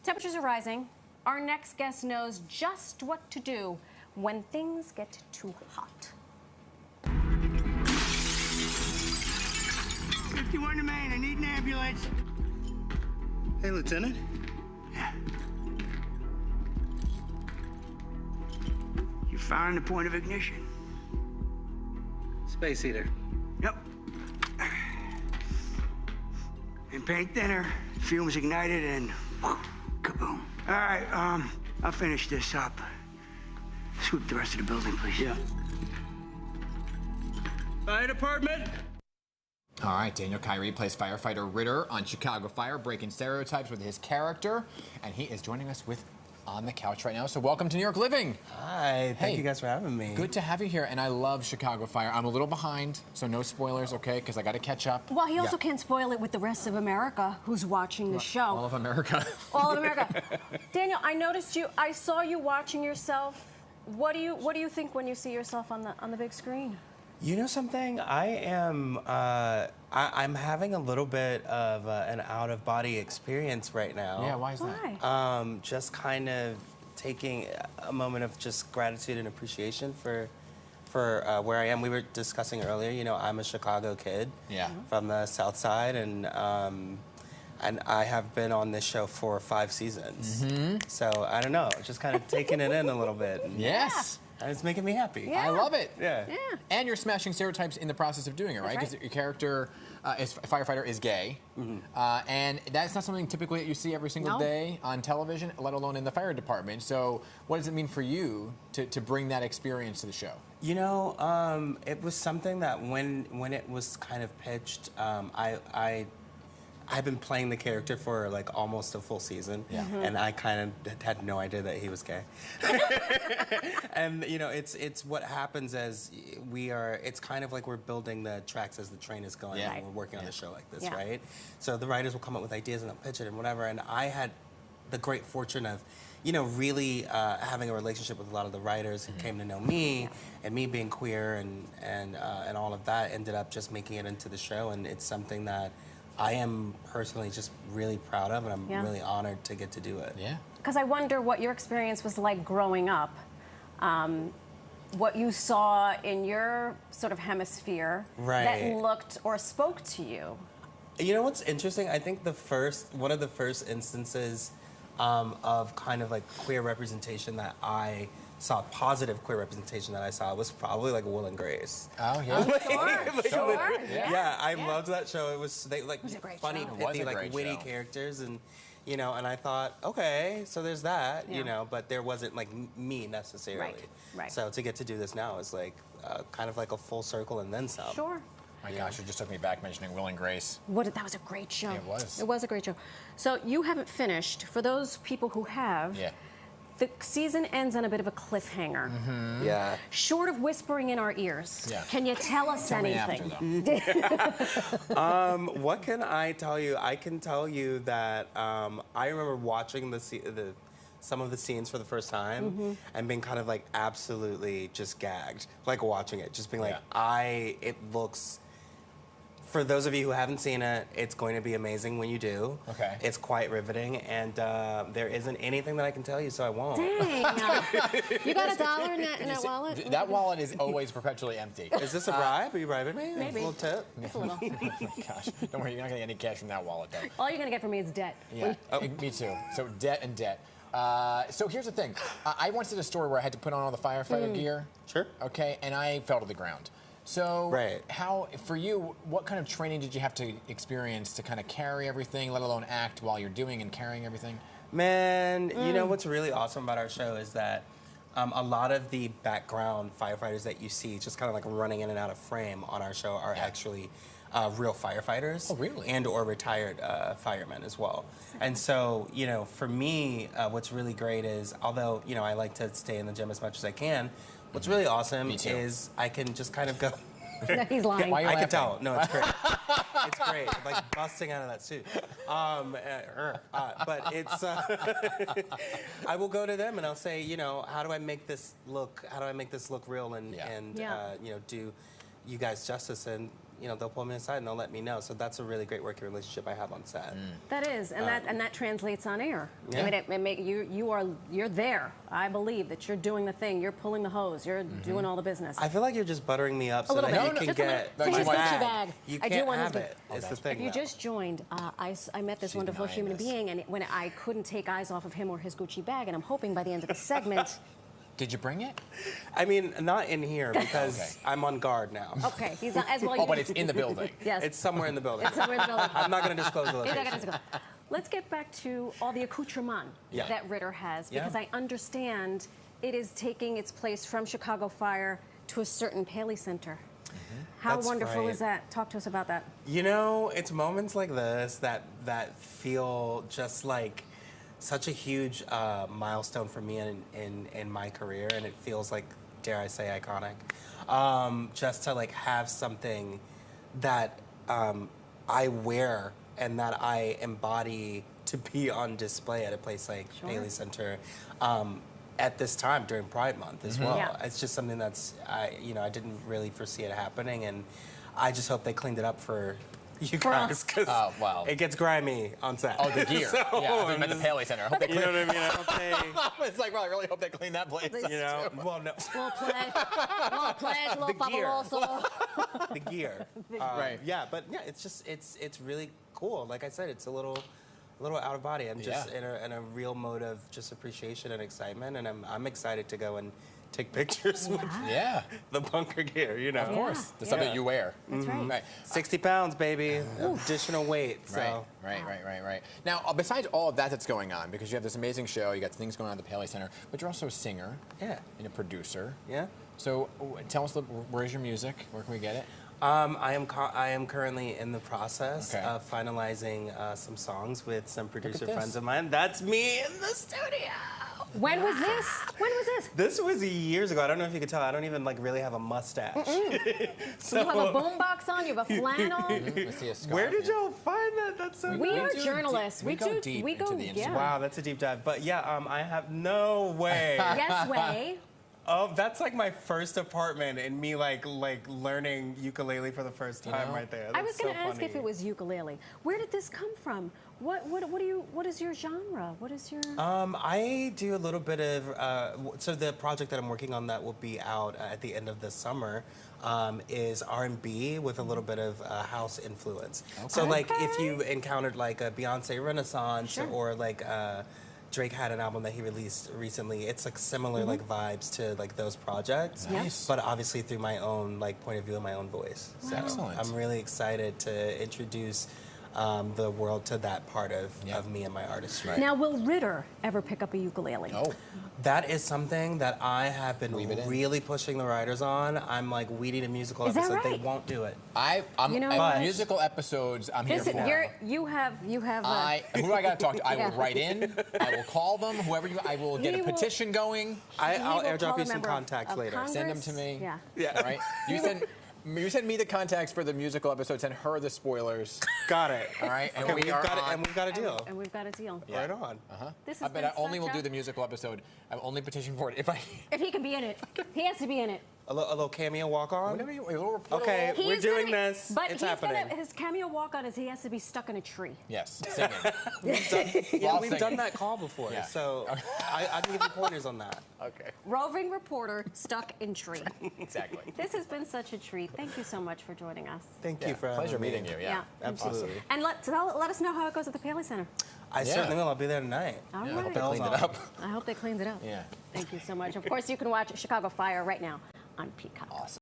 Temperatures are rising. Our next guest knows just what to do when things get too hot. 51 to Maine, I need an ambulance. Hey, Lieutenant. Yeah. You found the point of ignition? Space heater. Yep. And paint thinner, fumes ignited, and whew, kaboom. All right, I'll finish this up. Sweep the rest of the building, please. Yeah. Fire department. All right, Daniel Kyri plays firefighter Ritter on Chicago Fire, breaking stereotypes with his character, and he is joining us on the couch right now. So welcome to New York Living. Hi, thank you guys for having me. Good to have you here, and I love Chicago Fire. I'm a little behind, so no spoilers, okay, because I got to catch up. Well, he also can't spoil it with the rest of America who's watching the show. All of America. All of America. Daniel, I noticed you. I saw you watching yourself. What do you think when you see yourself on the big screen? You know something? I'm having a little bit of an out-of-body experience right now. Yeah, why is that? Just kind of taking a moment of just gratitude and appreciation for where I am. We were discussing earlier, you know, I'm a Chicago kid from the South Side, and I have been on this show for 5 seasons. So I don't know, just kind of taking it in a little bit. Yes. And it's making me happy. Yeah. I love it. Yeah. And you're smashing stereotypes in the process of doing it, right? Because your character, firefighter, is gay. And that's not something typically that you see every single day on television, let alone in the fire department. So what does it mean for you to bring that experience to the show? You know, it was something that when it was kind of pitched, I've been playing the character for like almost a full season, and I kind of had no idea that he was gay. And you know, it's what happens as it's kind of like we're building the tracks as the train is going, and we're working on a show like this, right? So the writers will come up with ideas and they'll pitch it and whatever, and I had the great fortune of, you know, really having a relationship with a lot of the writers who came to know me, and me being queer and all of that ended up just making it into the show, and it's something that I am personally just really proud of, and I'm really honored to get to do it. Yeah. Because I wonder what your experience was like growing up, what you saw in your sort of hemisphere that looked or spoke to you. You know what's interesting? I think one of the first instances of kind of like queer representation that I saw, positive queer representation that I saw, was probably like Will and Grace. Oh yeah, Sure. Yeah, I loved that show. It was funny, show. pithy, like witty characters, and you know, and I thought, okay, so there's that, you know, but there wasn't like me necessarily. Right. So to get to do this now is like kind of like a full circle and then some. Sure. My gosh, it just took me back mentioning Will and Grace. That was a great show. It was. It was a great show. So you haven't finished. For those people who have, the season ends on a bit of a cliffhanger. Yeah. Short of whispering in our ears, can you tell us anything? What can I tell you? I can tell you that I remember watching some of the scenes for the first time and being kind of like absolutely just gagged, like watching it, just being like, it looks. For those of you who haven't seen it, it's going to be amazing when you do. Okay. It's quite riveting, and there isn't anything that I can tell you, so I won't. Dang. You got $1 in that wallet? That wallet is always perpetually empty. Is this a bribe? Are you bribing me? Maybe. A little tip? Just a little. Gosh, don't worry, you're not gonna get any cash from that wallet, though. All you're going to get from me is debt. Yeah, me too. So debt and debt. So here's the thing. I once did a story where I had to put on all the firefighter gear. Sure. Okay, and I fell to the ground. So for you, what kind of training did you have to experience to kind of carry everything, let alone act while you're doing and carrying everything? Man, you know what's really awesome about our show is that a lot of the background firefighters that you see just kind of like running in and out of frame on our show are actually real firefighters. Oh, really? And or retired firemen as well. And so, you know, for me, what's really great is, although, you know, I like to stay in the gym as much as I can, what's really awesome is I can just kind of go. No, he's lying. Why are you I laughing? can tell. No, it's great. It's great. Like busting out of that suit. But it's. I will go to them and I'll say, you know, how do I make this look? How do I make this look real and you know, do you guys justice? And they'll pull me aside and they'll let me know. So that's a really great working relationship I have on set. That is, and that translates on air. Yeah. I mean, you're there. I believe that you're doing the thing. You're pulling the hose. You're doing all the business. I feel like you're just buttering me up so little that bit. you can Just get so his my Gucci bag. bag. You I do can't want his have Gucci- it. It's the thing. If you though. just joined, I met this She's wonderful denying human this. being, and when I couldn't take eyes off of him or his Gucci bag, and I'm hoping by the end of the segment. Did you bring it? I mean, not in here because Okay. I'm on guard now. Okay, he's not as well. Oh, but it's in the building. Yes. It's somewhere in the building. It's somewhere in the building. I'm not going to disclose the You're location. not gonna go. Let's get back to all the accoutrement Yeah. that Ritter has, Yeah. because I understand it is taking its place from Chicago Fire to a certain Paley Center. How That's wonderful right. is that? Talk to us about that. It's moments like this that feel just like such a huge milestone for me in my career, and it feels like, dare I say, iconic. Just to like have something that I wear and that I embody to be on display at a place like Paley Center at this time during Pride Month as well. Yeah. It's just something that's I didn't really foresee it happening, and I just hope they cleaned it up for you guys, because wow. it gets grimy on set. Oh, the gear. So, Yeah, I thought you meant the Paley Center. I hope they you know clean. what I mean? I hope they, It's like, well, I really hope they clean that place. They- up, you know, too. well, no, Little pledge, little The gear. fabuloso. the gear. Right. Yeah, but yeah, it's just it's really cool. Like I said, it's a little out of body. I'm just Yeah. in a real mode of just appreciation and excitement, and I'm excited to go and take pictures with Yeah, the bunker gear. You know, of course. The stuff Yeah. that you wear. That's right. Right. 60 pounds, baby, additional weight. So. Right. Now, besides all of that that's going on, because you have this amazing show, you got things going on at the Paley Center, but you're also a singer Yeah. and a producer. Yeah. So tell us, where's your music? Where can we get it? I am currently in the process Okay. of finalizing some songs with some producer this. friends of mine. That's me in the studio. When was this? When was this? This was years ago. I don't know if you could tell. I don't even really have a mustache. So you have a boombox on. You have a flannel. I see a scarf. Where did y'all find that? That's so We cool. are do journalists. we go deep We into go. the industry. Yeah. Wow, that's a deep dive. But yeah, I have no way. Yes way. Oh, that's like my first apartment and me like learning ukulele for the first time know? right there. I was That's going to so ask if funny. it was ukulele. Where did this come from? What is your genre? What is your? I do a little bit of so the project that I'm working on that will be out at the end of the summer is R&B with a little bit of house influence. So like if you encountered like a Beyonce Renaissance or like Drake had an album that he released recently, it's like similar like vibes to like those projects. Nice. But obviously through my own like point of view and my own voice. So Excellent. I'm really excited to introduce the world to that part of me and my artistry. Now, will Ritter ever pick up a ukulele? Oh, That is something that I have been Weave it in. really pushing the writers on. I'm like, we need a musical Is that episode. They right? won't do it. I'm You know what? musical episodes. I'm here Listen, for. you have. Who do I got to talk to? I Yeah. will write in. I will call them. I will get He a will- petition going. I'll He will airdrop call you a some member of contacts later. Congress. Send them to me. Yeah. Yeah. All right. You send me the contacts for the musical episode. Send her the spoilers. Got it. All right. And Okay, we we've are got it, on. and we've got a deal. And we've got a deal. Yeah. Right on. This I has bet been I only will such do a- the musical episode. I will only petition for it if I. If he can be in it, he has to be in it. A little cameo walk on. Whenever you. We'll Okay. He We're is gonna doing be- this. But It's he's happening. his cameo walk on is he has to be stuck in a tree. Yes. Singing. Yeah, While we've singing. done that call before, Yeah. so I can give you pointers on that. Okay. Roving reporter stuck in tree. Exactly. This has been such a treat. Thank you so much for joining us. Thank Yeah, you for pleasure having me. meeting you. Yeah. Absolutely. And let us know how it goes at the Paley Center. I Yeah. certainly will. I'll be there tonight. All I right. hope they cleaned it up. I hope they cleaned it up. Yeah. Thank you so much. Of course, you can watch Chicago Fire right now on Peacock. Awesome.